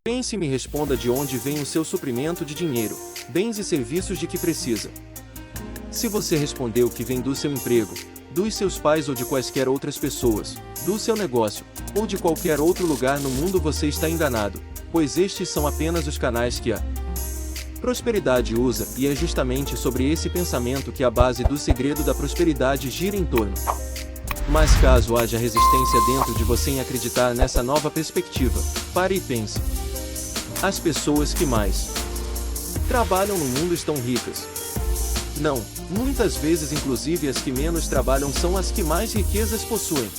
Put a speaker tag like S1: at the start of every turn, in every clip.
S1: Pense e me responda de onde vem o seu suprimento de dinheiro, bens e serviços de que precisa. Se você respondeu que vem do seu emprego, dos seus pais ou de quaisquer outras pessoas, do seu negócio, ou de qualquer outro lugar no mundo, você está enganado, pois estes são apenas os canais que a prosperidade usa, e é justamente sobre esse pensamento que a base do segredo da prosperidade gira em torno. Mas caso haja resistência dentro de você em acreditar nessa nova perspectiva, pare e pense. As pessoas que mais trabalham no mundo estão ricas. Não, muitas vezes inclusive as que menos trabalham são as que mais riquezas possuem.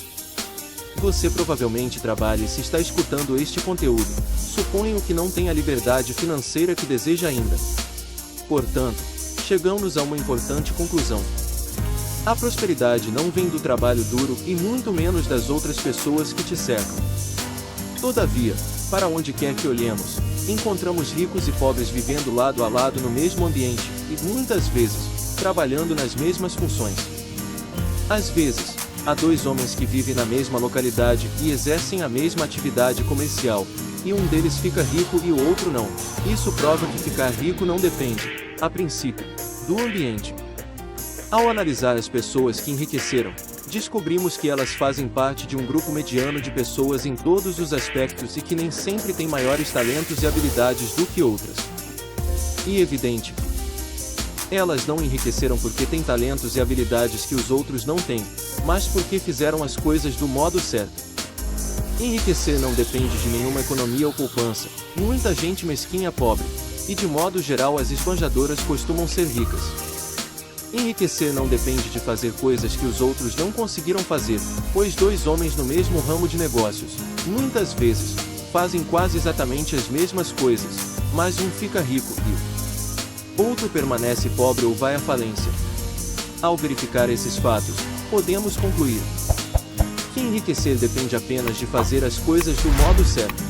S1: Você provavelmente trabalha e se está escutando este conteúdo, suponho que não tem a liberdade financeira que deseja ainda. Portanto, chegamos a uma importante conclusão. A prosperidade não vem do trabalho duro e muito menos das outras pessoas que te cercam. Todavia, para onde quer que olhemos, encontramos ricos e pobres vivendo lado a lado no mesmo ambiente, e muitas vezes, trabalhando nas mesmas funções. Às vezes, há dois homens que vivem na mesma localidade e exercem a mesma atividade comercial, e um deles fica rico e o outro não. Isso prova que ficar rico não depende, a princípio, do ambiente. Ao analisar as pessoas que enriqueceram, descobrimos que elas fazem parte de um grupo mediano de pessoas em todos os aspectos e que nem sempre têm maiores talentos e habilidades do que outras. E evidente, elas não enriqueceram porque têm talentos e habilidades que os outros não têm, mas porque fizeram as coisas do modo certo. Enriquecer não depende de nenhuma economia ou poupança, muita gente mesquinha é pobre, e de modo geral as esbanjadoras costumam ser ricas. Enriquecer não depende de fazer coisas que os outros não conseguiram fazer, pois dois homens no mesmo ramo de negócios, muitas vezes, fazem quase exatamente as mesmas coisas, mas um fica rico e outro permanece pobre ou vai à falência. Ao verificar esses fatos, podemos concluir que enriquecer depende apenas de fazer as coisas do modo certo.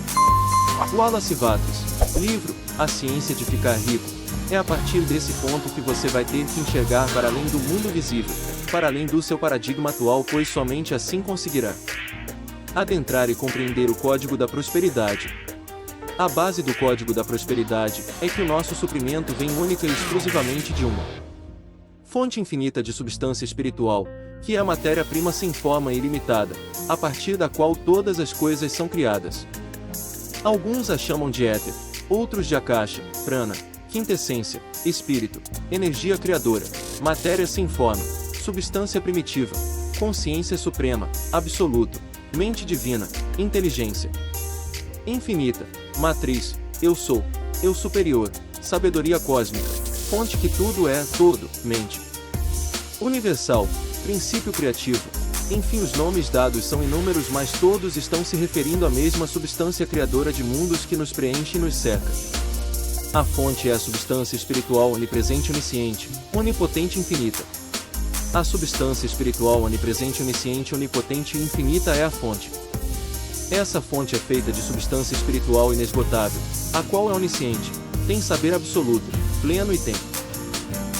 S1: Wallace Wattles, livro A Ciência de Ficar Rico. É a partir desse ponto que você vai ter que enxergar para além do mundo visível, para além do seu paradigma atual, pois somente assim conseguirá adentrar e compreender o código da prosperidade. A base do código da prosperidade é que o nosso suprimento vem única e exclusivamente de uma fonte infinita de substância espiritual, que é a matéria-prima sem forma e ilimitada, a partir da qual todas as coisas são criadas. Alguns a chamam de éter, outros de akasha, prana, quintessência, espírito, energia criadora, matéria sem forma, substância primitiva, consciência suprema, absoluto, mente divina, inteligência infinita, matriz, eu sou, eu superior, sabedoria cósmica, fonte que tudo é, todo, mente universal, princípio criativo. Enfim, os nomes dados são inúmeros, mas todos estão se referindo à mesma substância criadora de mundos que nos preenche e nos cerca. A fonte é a substância espiritual onipresente onisciente, onipotente infinita. A substância espiritual onipresente onisciente onipotente e infinita é a fonte. Essa fonte é feita de substância espiritual inesgotável, a qual é onisciente, tem saber absoluto, pleno e tem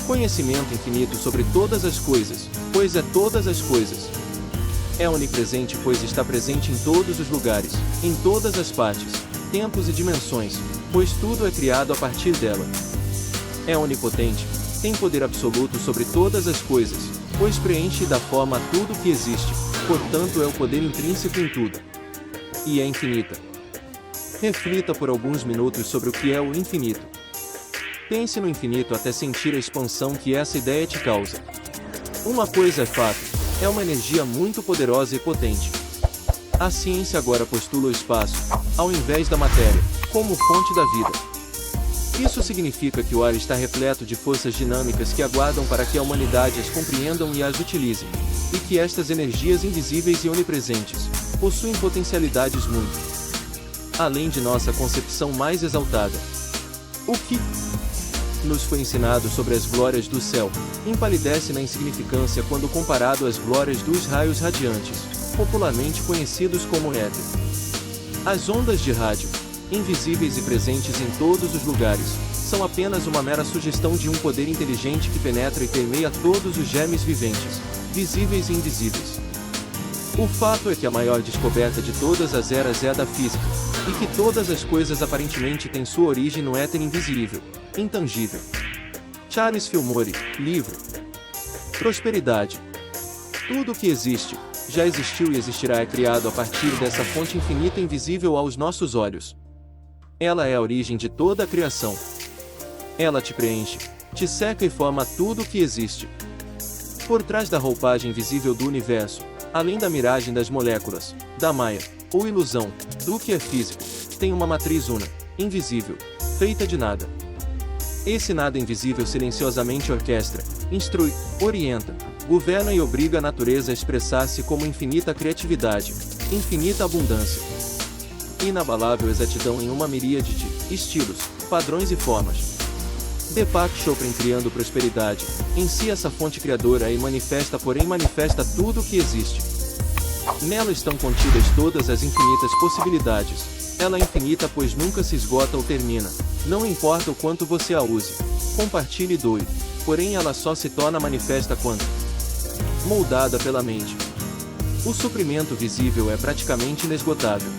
S1: conhecimento infinito sobre todas as coisas, pois é todas as coisas. É onipresente, pois está presente em todos os lugares, em todas as partes, tempos e dimensões, pois tudo é criado a partir dela. É onipotente, tem poder absoluto sobre todas as coisas, pois preenche e dá forma a tudo que existe, portanto é o poder intrínseco em tudo. E é infinita. Reflita por alguns minutos sobre o que é o infinito. Pense no infinito até sentir a expansão que essa ideia te causa. Uma coisa é fato, é uma energia muito poderosa e potente. A ciência agora postula o espaço, ao invés da matéria, como fonte da vida. Isso significa que o ar está repleto de forças dinâmicas que aguardam para que a humanidade as compreendam e as utilize, e que estas energias invisíveis e onipresentes possuem potencialidades muito além de nossa concepção mais exaltada. O que nos foi ensinado sobre as glórias do céu empalidece na insignificância quando comparado às glórias dos raios radiantes, popularmente conhecidos como éter. As ondas de rádio, invisíveis e presentes em todos os lugares, são apenas uma mera sugestão de um poder inteligente que penetra e permeia todos os germes viventes, visíveis e invisíveis. O fato é que a maior descoberta de todas as eras é a da física, e que todas as coisas aparentemente têm sua origem no éter invisível, intangível. Charles Fillmore, livro Prosperidade. Tudo o que existe, já existiu e existirá é criado a partir dessa fonte infinita invisível aos nossos olhos. Ela é a origem de toda a criação. Ela te preenche, te seca e forma tudo o que existe. Por trás da roupagem visível do universo, além da miragem das moléculas, da maia, ou ilusão, do que é físico, tem uma matriz una, invisível, feita de nada. Esse nada invisível silenciosamente orquestra, instrui, orienta, governa e obriga a natureza a expressar-se como infinita criatividade, infinita abundância. Inabalável exatidão em uma miríade de estilos, padrões e formas. Deepak Chopra criando prosperidade, em si essa fonte criadora e manifesta, porém manifesta tudo o que existe. Nela estão contidas todas as infinitas possibilidades. Ela é infinita pois nunca se esgota ou termina, não importa o quanto você a use, compartilhe e doe, porém ela só se torna manifesta quando moldada pela mente. O suprimento visível é praticamente inesgotável.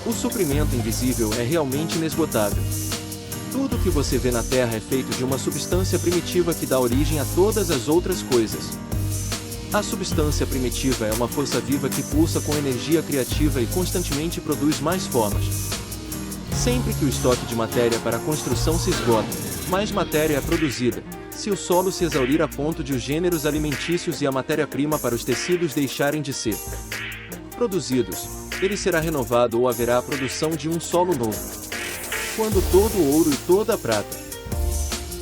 S1: O suprimento invisível é realmente inesgotável. Tudo que você vê na Terra é feito de uma substância primitiva que dá origem a todas as outras coisas. A substância primitiva é uma força viva que pulsa com energia criativa e constantemente produz mais formas. Sempre que o estoque de matéria para a construção se esgota, mais matéria é produzida. Se o solo se exaurir a ponto de os gêneros alimentícios e a matéria-prima para os tecidos deixarem de ser produzidos, ele será renovado ou haverá a produção de um solo novo. Quando todo o ouro e toda a prata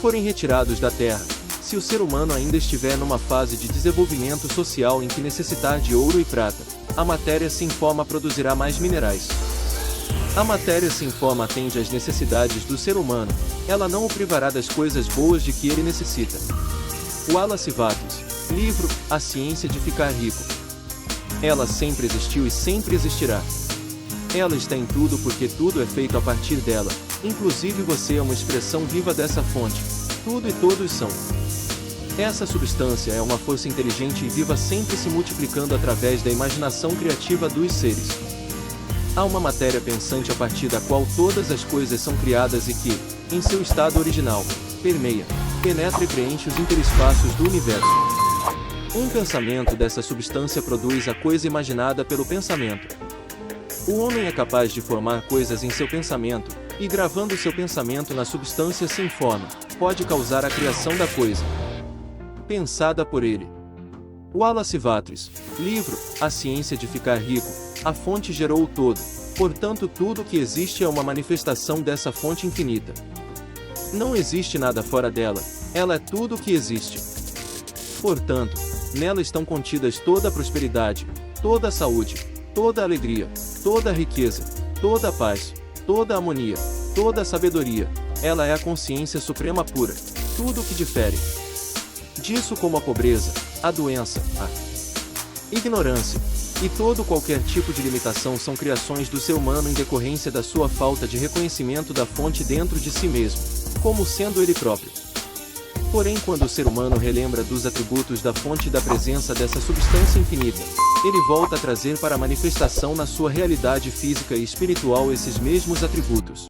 S1: forem retirados da terra, se o ser humano ainda estiver numa fase de desenvolvimento social em que necessitar de ouro e prata, a matéria sem forma produzirá mais minerais. A matéria sem forma atende às necessidades do ser humano, ela não o privará das coisas boas de que ele necessita. Wallace Wattles, livro A Ciência de Ficar Rico. Ela sempre existiu e sempre existirá. Ela está em tudo porque tudo é feito a partir dela, inclusive você é uma expressão viva dessa fonte. Tudo e todos são. Essa substância é uma força inteligente e viva sempre se multiplicando através da imaginação criativa dos seres. Há uma matéria pensante a partir da qual todas as coisas são criadas e que, em seu estado original, permeia, penetra e preenche os interespaços do universo. Um pensamento dessa substância produz a coisa imaginada pelo pensamento. O homem é capaz de formar coisas em seu pensamento, e gravando seu pensamento na substância sem forma, pode causar a criação da coisa pensada por ele. Wallace Wattles, livro A Ciência de Ficar Rico. A fonte gerou o todo, portanto tudo o que existe é uma manifestação dessa fonte infinita. Não existe nada fora dela, ela é tudo o que existe. Portanto, nela estão contidas toda a prosperidade, toda a saúde, toda a alegria, toda a riqueza, toda a paz, toda a harmonia, toda a sabedoria. Ela é a consciência suprema pura, tudo o que difere disso, como a pobreza, a doença, a ignorância e todo qualquer tipo de limitação, são criações do ser humano em decorrência da sua falta de reconhecimento da fonte dentro de si mesmo, como sendo ele próprio. Porém, quando o ser humano relembra dos atributos da fonte e da presença dessa substância infinita, ele volta a trazer para a manifestação na sua realidade física e espiritual esses mesmos atributos.